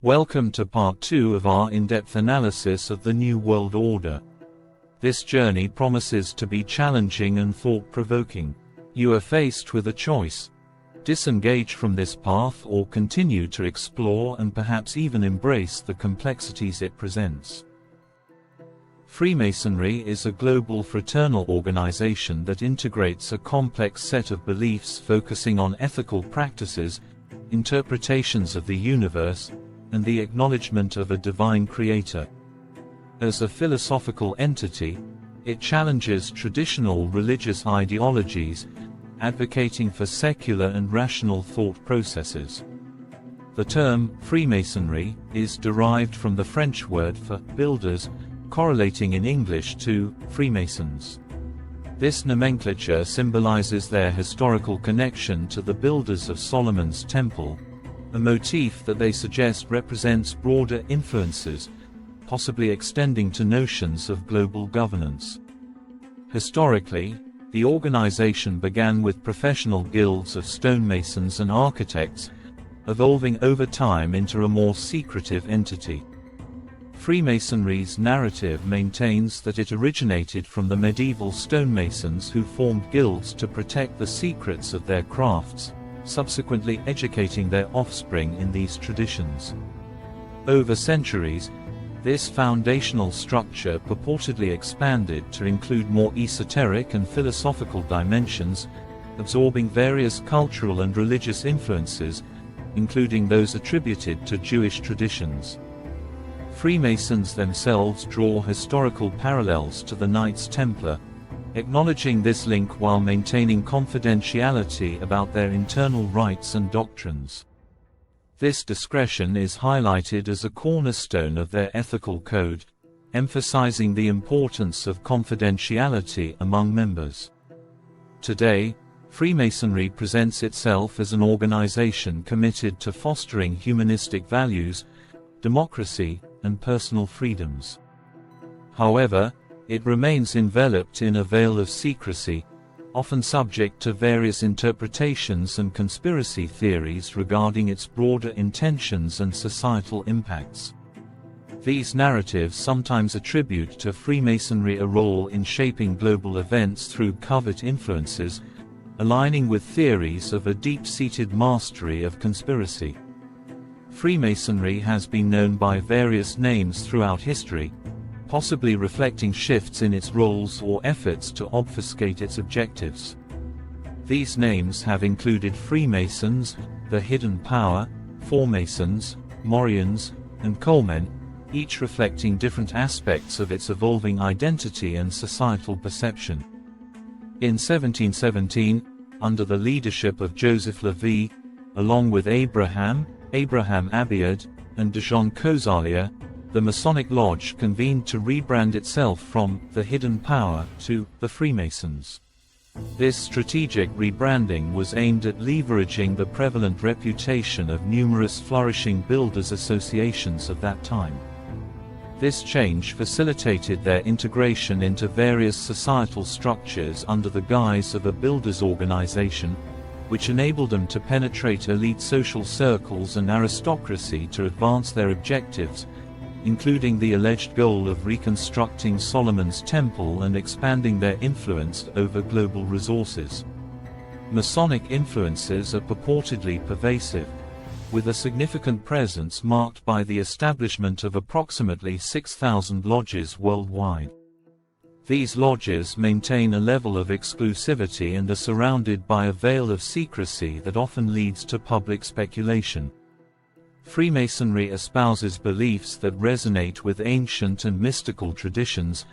Welcome to part 2 of our in-depth analysis of the New World Order. This journey promises to be challenging and thought-provoking. You are faced with a choice. Disengage from this path or continue to explore and perhaps even embrace the complexities it presents. Freemasonry is a global fraternal organization that integrates a complex set of beliefs focusing on ethical practices, interpretations of the universe, and the acknowledgement of a divine creator. As a philosophical entity, it challenges traditional religious ideologies, advocating for secular and rational thought processes. The term Freemasonry is derived from the French word for builders, correlating in English to Freemasons. This nomenclature symbolizes their historical connection to the builders of Solomon's Temple, a motif that they suggest represents broader influences, possibly extending to notions of global governance. Historically, the organization began with professional guilds of stonemasons and architects, evolving over time into a more secretive entity. Freemasonry's narrative maintains that it originated from the medieval stonemasons who formed guilds to protect the secrets of their crafts, subsequently educating their offspring in these traditions. Over centuries, this foundational structure purportedly expanded to include more esoteric and philosophical dimensions, absorbing various cultural and religious influences, including those attributed to Jewish traditions. Freemasons themselves draw historical parallels to the Knights Templar, acknowledging this link while maintaining confidentiality about their internal rites and doctrines. This discretion is highlighted as a cornerstone of their ethical code, emphasizing the importance of confidentiality among members. Today, Freemasonry presents itself as an organization committed to fostering humanistic values, democracy, and personal freedoms. However, it remains enveloped in a veil of secrecy, often subject to various interpretations and conspiracy theories regarding its broader intentions and societal impacts. These narratives sometimes attribute to Freemasonry a role in shaping global events through covert influences, aligning with theories of a deep-seated mastery of conspiracy. Freemasonry has been known by various names throughout history, possibly reflecting shifts in its roles or efforts to obfuscate its objectives. These names have included Freemasons, the Hidden Power, Foremasons, Morians, and Coalmen, each reflecting different aspects of its evolving identity and societal perception. In 1717, under the leadership of Joseph Levi, along with Abraham Abiad, and Dijon Kosalia, the Masonic Lodge convened to rebrand itself from the Hidden Power to the Freemasons. This strategic rebranding was aimed at leveraging the prevalent reputation of numerous flourishing builders' associations of that time. This change facilitated their integration into various societal structures under the guise of a builders' organization, which enabled them to penetrate elite social circles and aristocracy to advance their objectives, including the alleged goal of reconstructing Solomon's Temple and expanding their influence over global resources. Masonic influences are purportedly pervasive, with a significant presence marked by the establishment of approximately 6,000 lodges worldwide. These lodges maintain a level of exclusivity and are surrounded by a veil of secrecy that often leads to public speculation. Freemasonry espouses beliefs that resonate with ancient and mystical traditions,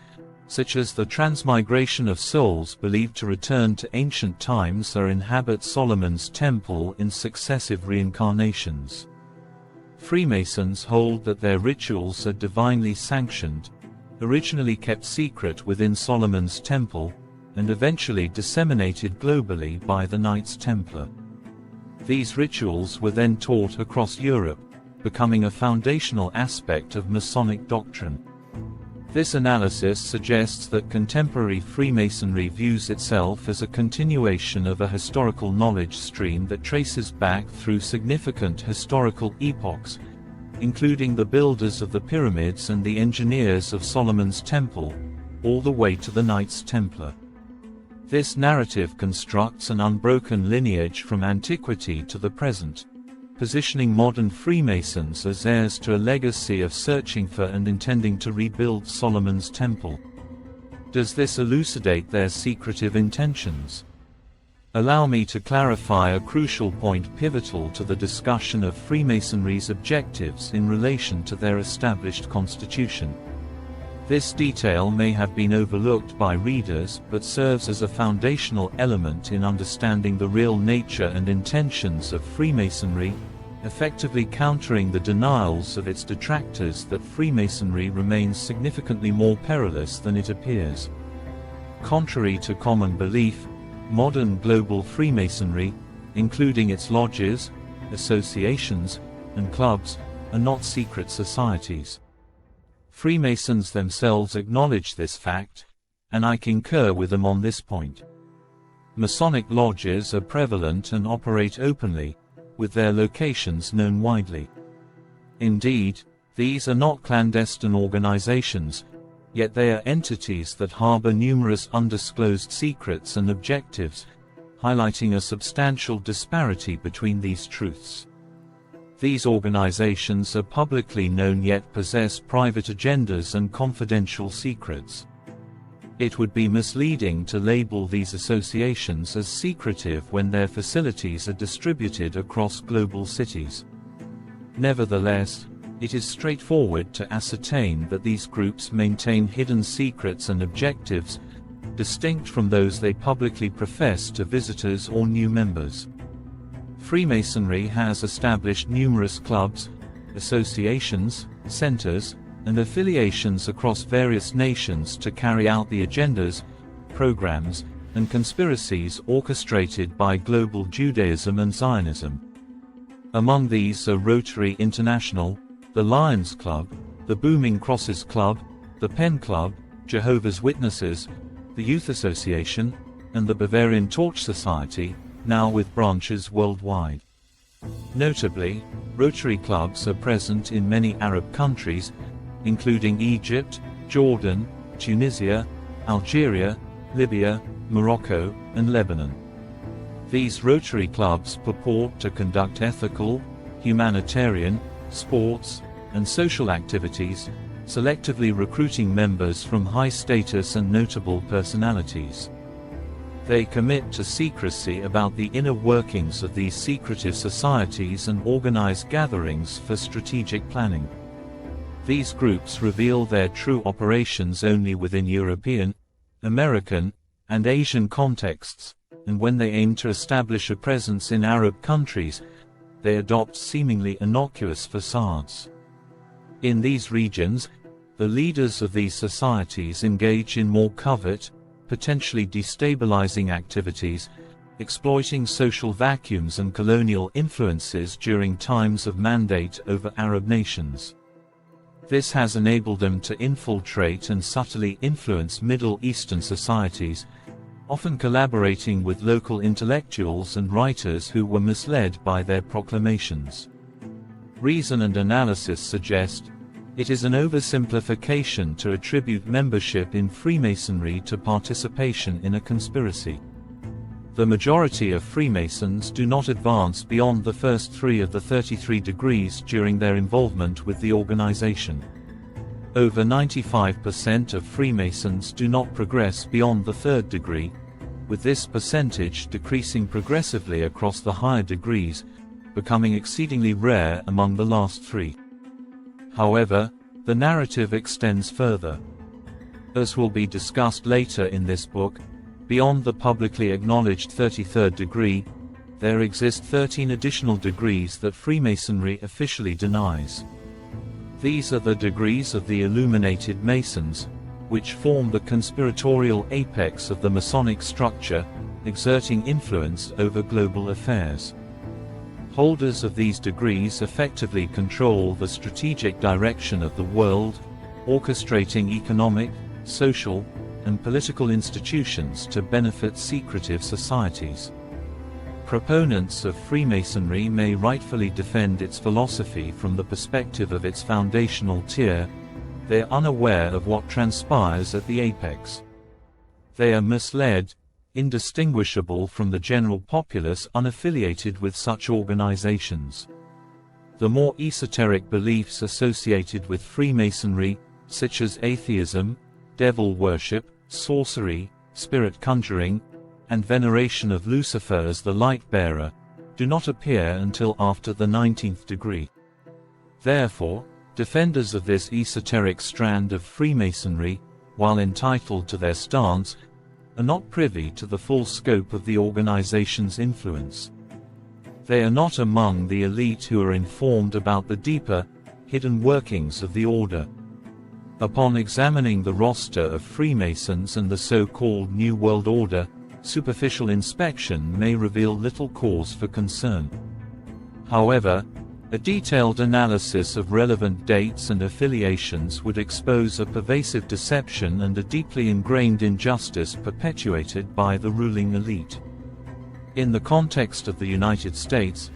such as the transmigration of souls believed to return to ancient times or inhabit Solomon's Temple in successive reincarnations. Freemasons hold that their rituals are divinely sanctioned, originally kept secret within Solomon's Temple, and eventually disseminated globally by the Knights Templar. These rituals were then taught across Europe, becoming a foundational aspect of Masonic doctrine. This analysis suggests that contemporary Freemasonry views itself as a continuation of a historical knowledge stream that traces back through significant historical epochs, including the builders of the pyramids and the engineers of Solomon's temple, all the way to the Knights Templar. This narrative constructs an unbroken lineage from antiquity to the present, positioning modern Freemasons as heirs to a legacy of searching for and intending to rebuild Solomon's temple. Does this elucidate their secretive intentions? Allow me to clarify a crucial point pivotal to the discussion of Freemasonry's objectives in relation to their established constitution. This detail may have been overlooked by readers, but serves as a foundational element in understanding the real nature and intentions of Freemasonry, effectively countering the denials of its detractors that Freemasonry remains significantly more perilous than it appears. Contrary to common belief, modern global Freemasonry, including its lodges, associations, and clubs, are not secret societies. Freemasons themselves acknowledge this fact, and I concur with them on this point. Masonic lodges are prevalent and operate openly, with their locations known widely. Indeed, these are not clandestine organizations, yet they are entities that harbor numerous undisclosed secrets and objectives, highlighting a substantial disparity between these truths. These organizations are publicly known yet possess private agendas and confidential secrets. It would be misleading to label these associations as secretive when their facilities are distributed across global cities. Nevertheless, it is straightforward to ascertain that these groups maintain hidden secrets and objectives, distinct from those they publicly profess to visitors or new members. Freemasonry has established numerous clubs, associations, centers, and affiliations across various nations to carry out the agendas, programs, and conspiracies orchestrated by global Judaism and Zionism. Among these are Rotary International, the Lions Club, the Booming Crosses Club, the Penn Club, Jehovah's Witnesses, the Youth Association, and the Bavarian Torch Society, now with branches worldwide. Notably, Rotary clubs are present in many Arab countries, including Egypt, Jordan, Tunisia, Algeria, Libya, Morocco, and Lebanon. These Rotary clubs purport to conduct ethical, humanitarian, sports, and social activities, selectively recruiting members from high status and notable personalities. They commit to secrecy about the inner workings of these secretive societies and organize gatherings for strategic planning. These groups reveal their true operations only within European, American, and Asian contexts, and when they aim to establish a presence in Arab countries, they adopt seemingly innocuous facades. In these regions, the leaders of these societies engage in more covert, potentially destabilizing activities, exploiting social vacuums and colonial influences during times of mandate over Arab nations. This has enabled them to infiltrate and subtly influence Middle Eastern societies, often collaborating with local intellectuals and writers who were misled by their proclamations. Reason and analysis suggest it is an oversimplification to attribute membership in Freemasonry to participation in a conspiracy. The majority of Freemasons do not advance beyond the first 3 of the 33 degrees during their involvement with the organization. Over 95% of Freemasons do not progress beyond the 3rd degree, with this percentage decreasing progressively across the higher degrees, becoming exceedingly rare among the last 3. However, the narrative extends further. As will be discussed later in this book, beyond the publicly acknowledged 33rd degree, there exist 13 additional degrees that Freemasonry officially denies. These are the degrees of the Illuminated Masons, which form the conspiratorial apex of the Masonic structure, exerting influence over global affairs. Holders of these degrees effectively control the strategic direction of the world, orchestrating economic, social, and political institutions to benefit secretive societies. Proponents of Freemasonry may rightfully defend its philosophy from the perspective of its foundational tier. They are unaware of what transpires at the apex. They are misled, indistinguishable from the general populace unaffiliated with such organizations. The more esoteric beliefs associated with Freemasonry, such as atheism, devil worship, sorcery, spirit conjuring, and veneration of Lucifer as the light-bearer, do not appear until after the 19th degree. Therefore, defenders of this esoteric strand of Freemasonry, while entitled to their stance, are not privy to the full scope of the organization's influence. They are not among the elite who are informed about the deeper, hidden workings of the order. Upon examining the roster of Freemasons and the so-called New World Order, superficial inspection may reveal little cause for concern. However, a detailed analysis of relevant dates and affiliations would expose a pervasive deception and a deeply ingrained injustice perpetuated by the ruling elite. In the context of the United States,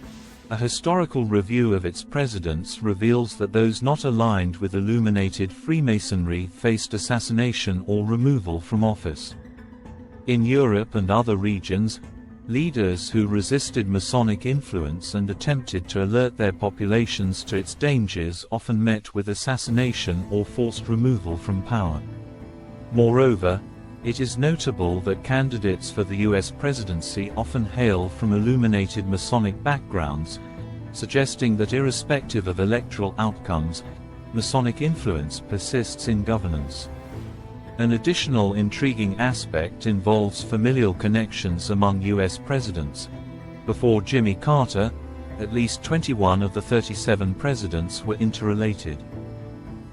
a historical review of its presidents reveals that those not aligned with illuminated Freemasonry faced assassination or removal from office. In Europe and other regions, leaders who resisted Masonic influence and attempted to alert their populations to its dangers often met with assassination or forced removal from power. Moreover, it is notable that candidates for the US presidency often hail from illuminated Masonic backgrounds, suggesting that irrespective of electoral outcomes, Masonic influence persists in governance. An additional intriguing aspect involves familial connections among US presidents. Before Jimmy Carter, at least 21 of the 37 presidents were interrelated.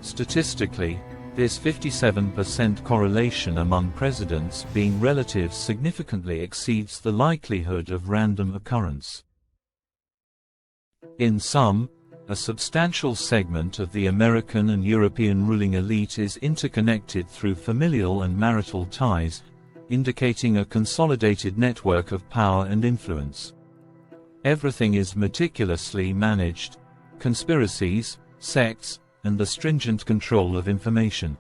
Statistically, this 57% correlation among presidents being relatives significantly exceeds the likelihood of random occurrence. In sum, a substantial segment of the American and European ruling elite is interconnected through familial and marital ties, indicating a consolidated network of power and influence. Everything is meticulously managed: conspiracies, sects, and the stringent control of information.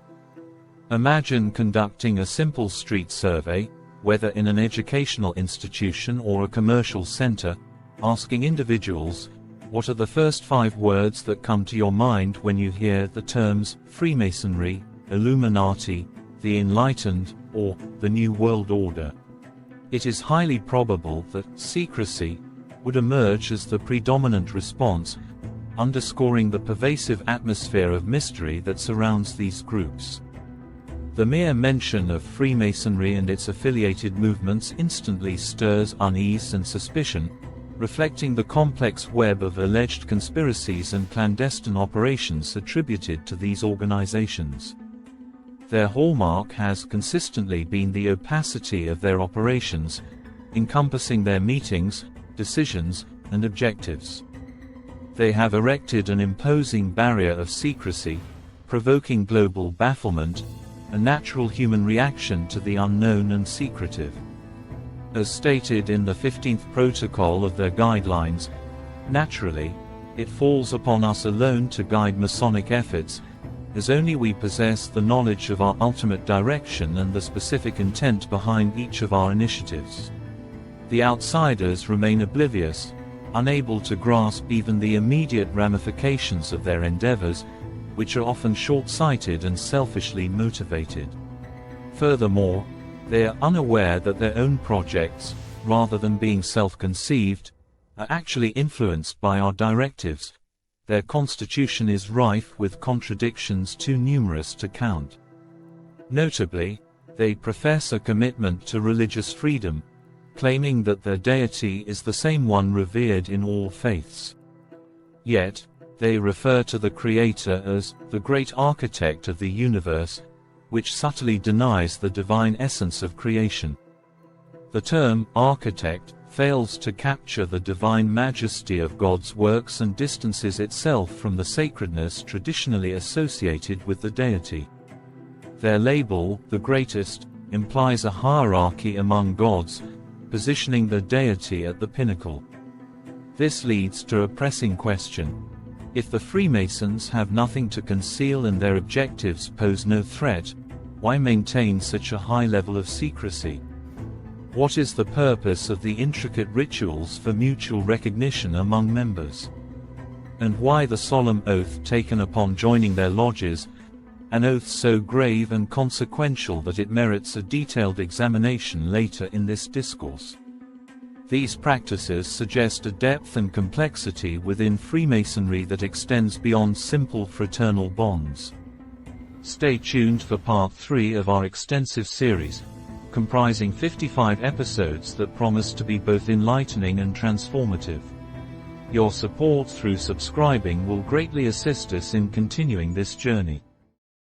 Imagine conducting a simple street survey, whether in an educational institution or a commercial center, asking individuals, what are the first 5 words that come to your mind when you hear the terms Freemasonry, Illuminati, the Enlightened, or the New World Order? It is highly probable that secrecy would emerge as the predominant response, underscoring the pervasive atmosphere of mystery that surrounds these groups. The mere mention of Freemasonry and its affiliated movements instantly stirs unease and suspicion, reflecting the complex web of alleged conspiracies and clandestine operations attributed to these organizations. Their hallmark has consistently been the opacity of their operations, encompassing their meetings, decisions, and objectives. They have erected an imposing barrier of secrecy, provoking global bafflement, a natural human reaction to the unknown and secretive. As stated in the 15th protocol of their guidelines, naturally, it falls upon us alone to guide Masonic efforts, as only we possess the knowledge of our ultimate direction and the specific intent behind each of our initiatives. The outsiders remain oblivious, unable to grasp even the immediate ramifications of their endeavors, which are often short-sighted and selfishly motivated. Furthermore, they are unaware that their own projects, rather than being self-conceived, are actually influenced by our directives. Their constitution is rife with contradictions too numerous to count. Notably, they profess a commitment to religious freedom, claiming that their deity is the same one revered in all faiths. Yet, they refer to the Creator as the great architect of the universe, which subtly denies the divine essence of creation. The term architect fails to capture the divine majesty of God's works and distances itself from the sacredness traditionally associated with the deity. Their label, the greatest, implies a hierarchy among gods, positioning the deity at the pinnacle. This leads to a pressing question. If the Freemasons have nothing to conceal and their objectives pose no threat, why maintain such a high level of secrecy? What is the purpose of the intricate rituals for mutual recognition among members? And why the solemn oath taken upon joining their lodges, an oath so grave and consequential that it merits a detailed examination later in this discourse? These practices suggest a depth and complexity within Freemasonry that extends beyond simple fraternal bonds. Stay tuned for part 3 of our extensive series, comprising 55 episodes that promise to be both enlightening and transformative. Your support through subscribing will greatly assist us in continuing this journey.